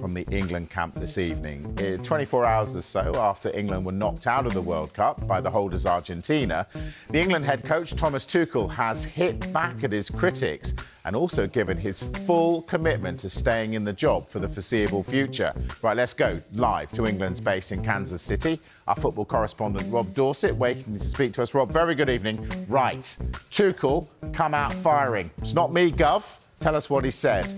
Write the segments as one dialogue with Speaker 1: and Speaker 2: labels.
Speaker 1: from the England camp this evening. 24 hours or so after England were knocked out of the World Cup by the holders Argentina, the England head coach Thomas Tuchel has hit back at his critics and also given his full commitment to staying in the job for the foreseeable future. Right, let's go live to England's base in Kansas City. Our football correspondent Rob Dorset waiting to speak to us. Rob, very good evening. Right, Tuchel come out firing. It's not me, Gov. Tell us what he said.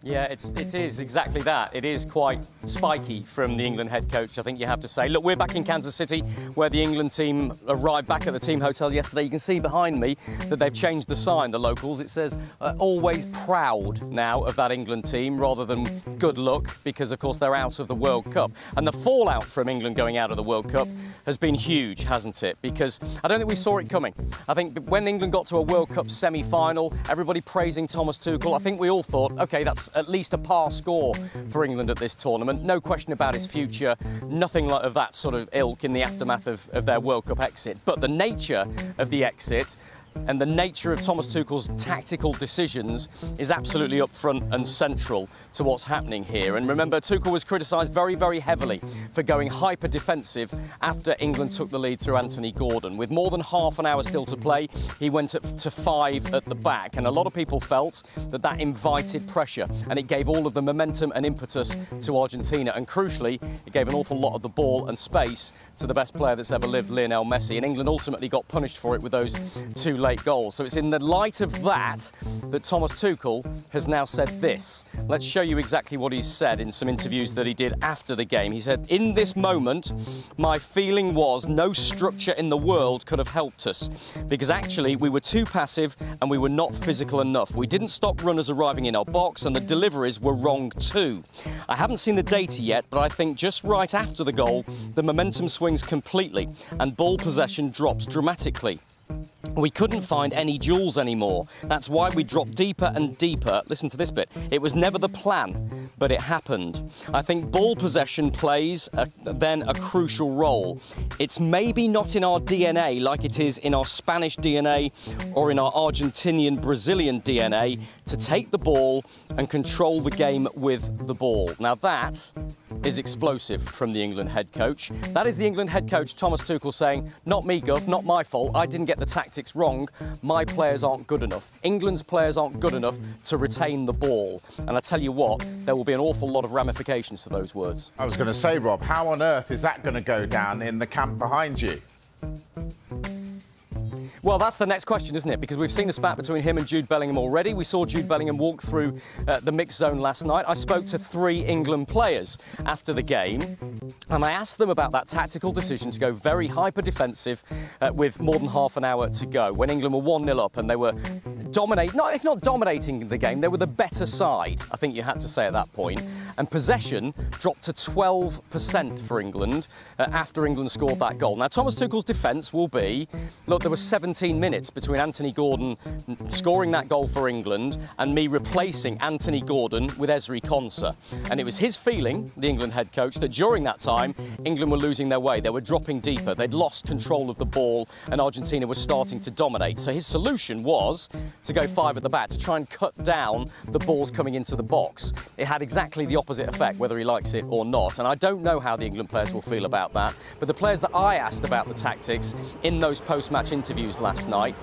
Speaker 2: Yeah, it is exactly that. It is quite spiky from the England head coach, I think you have to say. Look, we're back in Kansas City, where the England team arrived back at the team hotel yesterday. You can see behind me that they've changed the sign, the locals. It says, always proud now of that England team, rather than good luck, because, of course, they're out of the World Cup. And the fallout from England going out of the World Cup has been huge, hasn't it? Because I don't think we saw it coming. I think when England got to a World Cup semi-final, everybody praising Thomas Tuchel, I think we all thought, OK, that's at least a par score for England at this tournament. No question about his future. Nothing like of that sort of ilk in the aftermath of their World Cup exit. But the nature of the exit and the nature of Thomas Tuchel's tactical decisions is absolutely up front and central to what's happening here. And remember, Tuchel was criticised very, very heavily for going hyper-defensive after England took the lead through Anthony Gordon. With more than half an hour still to play, he went to 5 at the back. And a lot of people felt that that invited pressure and it gave all of the momentum and impetus to Argentina. And crucially, it gave an awful lot of the ball and space to the best player that's ever lived, Lionel Messi. And England ultimately got punished for it with those 2 late goals. So it's in the light of that that Thomas Tuchel has now said this. Let's show you exactly what he's said in some interviews that he did after the game. He said, "In this moment, my feeling was no structure in the world could have helped us, because actually we were too passive and we were not physical enough. We didn't stop runners arriving in our box and the deliveries were wrong too. I haven't seen the data yet, but I think just right after the goal, the momentum swings completely and ball possession drops dramatically. We couldn't find any jewels anymore. That's why we dropped deeper and deeper." Listen to this bit. "It was never the plan, but it happened. I think ball possession plays then a crucial role. It's maybe not in our DNA like it is in our Spanish DNA or in our Argentinian, Brazilian DNA to take the ball and control the game with the ball." Now that is explosive from the England head coach. That is the England head coach, Thomas Tuchel, saying, "Not me, Gov, not my fault. I didn't get the tactics wrong. My players aren't good enough. England's players aren't good enough to retain the ball." And I tell you what, there will be an awful lot of ramifications to those words.
Speaker 1: I was going to say, Rob, how on earth is that going to go down in the camp behind you?
Speaker 2: Well, that's the next question, isn't it? Because we've seen a spat between him and Jude Bellingham already. We saw Jude Bellingham walk through the mixed zone last night. I spoke to 3 England players after the game, and I asked them about that tactical decision to go very hyper-defensive with more than half an hour to go, when England were 1-0 up and they were if not dominating the game, they were the better side, I think you had to say at that point. And possession dropped to 12% for England after England scored that goal. Now, Thomas Tuchel's defence will be, look, there were 17 minutes between Anthony Gordon scoring that goal for England and me replacing Anthony Gordon with Ezri Konsa. And it was his feeling, the England head coach, that during that time, England were losing their way. They were dropping deeper. They'd lost control of the ball and Argentina was starting to dominate. So his solution was to go 5 at the back, to try and cut down the balls coming into the box. It had exactly the opposite effect, whether he likes it or not. And I don't know how the England players will feel about that. But the players that I asked about the tactics in those post-match interviews last night,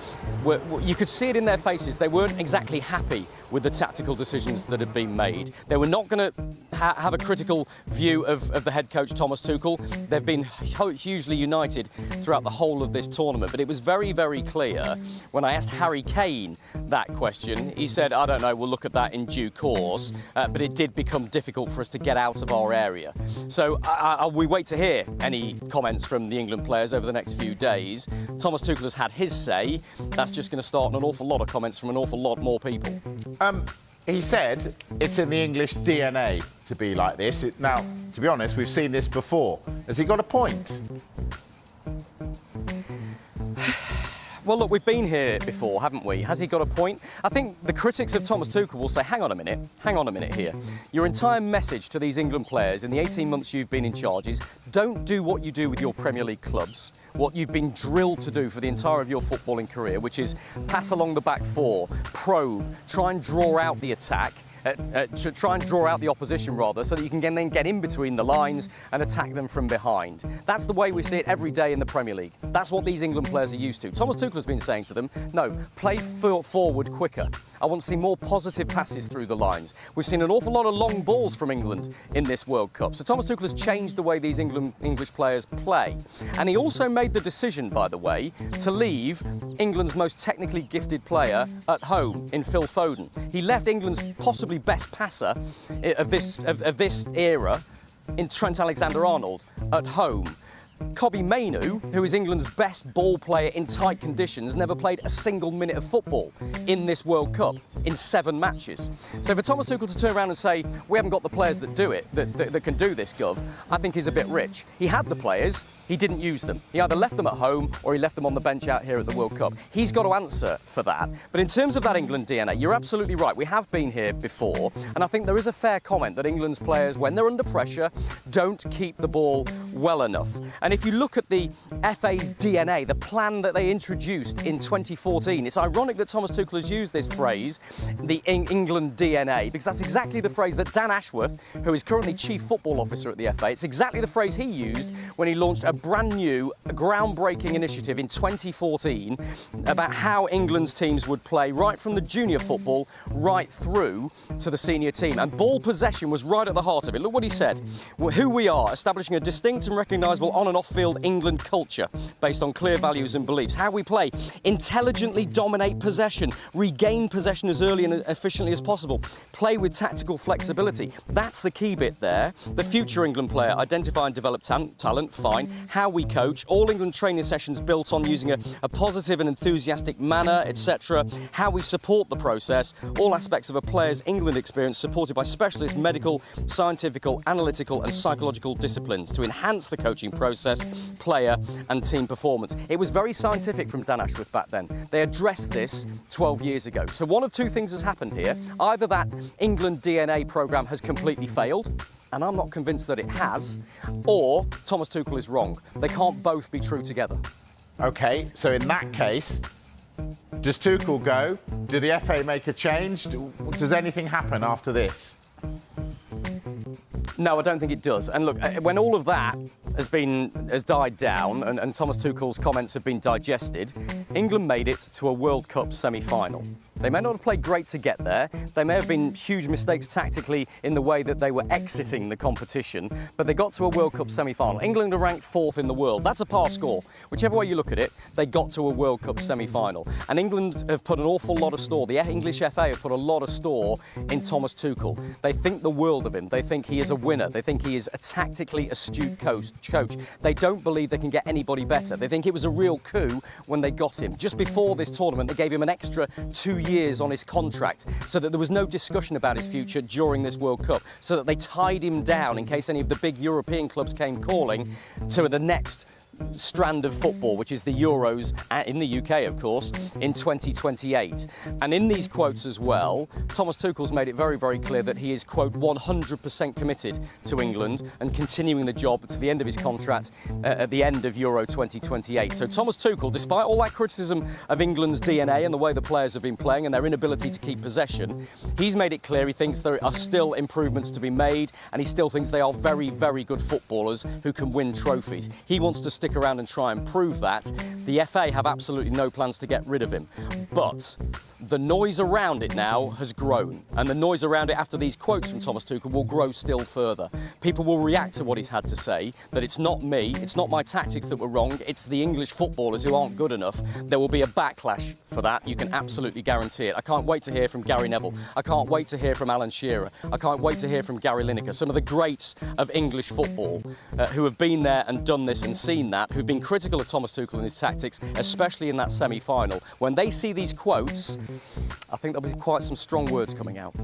Speaker 2: you could see it in their faces. They weren't exactly happy with the tactical decisions that had been made. They were not going to have a critical view of the head coach, Thomas Tuchel. They've been hugely united throughout the whole of this tournament. But it was very, very clear when I asked Harry Kane that question. He said, "I don't know, we'll look at that in due course." But it did become difficult for us to get out of our area. So we wait to hear any comments from the England players over the next few days. Thomas Tuchel has had his say. That's just going to start an awful lot of comments from an awful lot more people.
Speaker 1: He said it's in the English DNA to be like this. Now, to be honest, we've seen this before. Has he got a point?
Speaker 2: Well, look, we've been here before, haven't we? Has he got a point? I think the critics of Thomas Tuchel will say, hang on a minute here. Your entire message to these England players in the 18 months you've been in charge is don't do what you do with your Premier League clubs, what you've been drilled to do for the entire of your footballing career, which is pass along the back four, probe, try and draw out the attack, to try and draw out the opposition rather, so that you can then get in between the lines and attack them from behind. That's the way we see it every day in the Premier League. That's what these England players are used to. Thomas Tuchel has been saying to them, no, play forward quicker. I want to see more positive passes through the lines. We've seen an awful lot of long balls from England in this World Cup. So Thomas Tuchel has changed the way these English players play. And he also made the decision, by the way, to leave England's most technically gifted player at home in Phil Foden. He left England's possibly best passer of this era in Trent Alexander-Arnold at home. Kobbie Mainoo, who is England's best ball player in tight conditions, never played a single minute of football in this World Cup in 7 matches. So for Thomas Tuchel to turn around and say, we haven't got the players that do it, that can do this, Gov, I think he's a bit rich. He had the players, he didn't use them. He either left them at home or he left them on the bench out here at the World Cup. He's got to answer for that. But in terms of that England DNA, you're absolutely right. We have been here before, and I think there is a fair comment that England's players, when they're under pressure, don't keep the ball well enough. And if you look at the FA's DNA, the plan that they introduced in 2014, it's ironic that Thomas Tuchel has used this phrase, the England DNA, because that's exactly the phrase that Dan Ashworth, who is currently Chief Football Officer at the FA, it's exactly the phrase he used when he launched a brand new, groundbreaking initiative in 2014 about how England's teams would play right from the junior football right through to the senior team. And ball possession was right at the heart of it. Look what he said. Who we are, establishing a distinct and recognisable on and off field England culture based on clear values and beliefs. How we play, intelligently dominate possession, regain possession as early and efficiently as possible, play with tactical flexibility. That's the key bit there. The future England player, identify and develop talent, fine. How we coach, all England training sessions built on using a positive and enthusiastic manner, etc. How we support the process, all aspects of a player's England experience supported by specialist medical, scientific, analytical and psychological disciplines to enhance the coaching process, player and team performance. It was very scientific from Dan Ashworth back then. They addressed this 12 years ago. So one of two things has happened here. Either that England DNA programme has completely failed, and I'm not convinced that it has, or Thomas Tuchel is wrong. They can't both be true together. OK, so in that case, does Tuchel go? Do the FA make a change? Does anything happen after this? No, I don't think it does. And look, when all of that has died down and Thomas Tuchel's comments have been digested, England made it to a World Cup semi-final. They may not have played great to get there. They may have been huge mistakes tactically in the way that they were exiting the competition, but they got to a World Cup semi-final. England are ranked 4th in the world. That's a par score. Whichever way you look at it, they got to a World Cup semi-final. And England have put an awful lot of store. The English FA have put a lot of store in Thomas Tuchel. They think the world of him. They think he is a winner. They think he is a tactically astute coach. They don't believe they can get anybody better. They think it was a real coup when they got him. Just before this tournament, they gave him an extra 2 years on his contract so that there was no discussion about his future during this World Cup, so that they tied him down in case any of the big European clubs came calling to the next strand of football, which is the Euros, in the UK, of course, in 2028. And in these quotes as well, Thomas Tuchel's made it very, very clear that he is, quote, 100% committed to England and continuing the job to the end of his contract at the end of Euro 2028. So Thomas Tuchel, despite all that criticism of England's DNA and the way the players have been playing and their inability to keep possession, he's made it clear he thinks there are still improvements to be made, and he still thinks they are very, very good footballers who can win trophies. He wants to stick around and try and prove that. The FA have absolutely no plans to get rid of him. But the noise around it now has grown, and the noise around it after these quotes from Thomas Tuchel will grow still further. People will react to what he's had to say, that it's not me, it's not my tactics that were wrong, it's the English footballers who aren't good enough. There will be a backlash for that, you can absolutely guarantee it. I can't wait to hear from Gary Neville. I can't wait to hear from Alan Shearer. I can't wait to hear from Gary Lineker, some of the greats of English football who have been there and done this and seen that, who've been critical of Thomas Tuchel and his tactics, especially in that semi-final. When they see these quotes, I think there'll be quite some strong words coming out.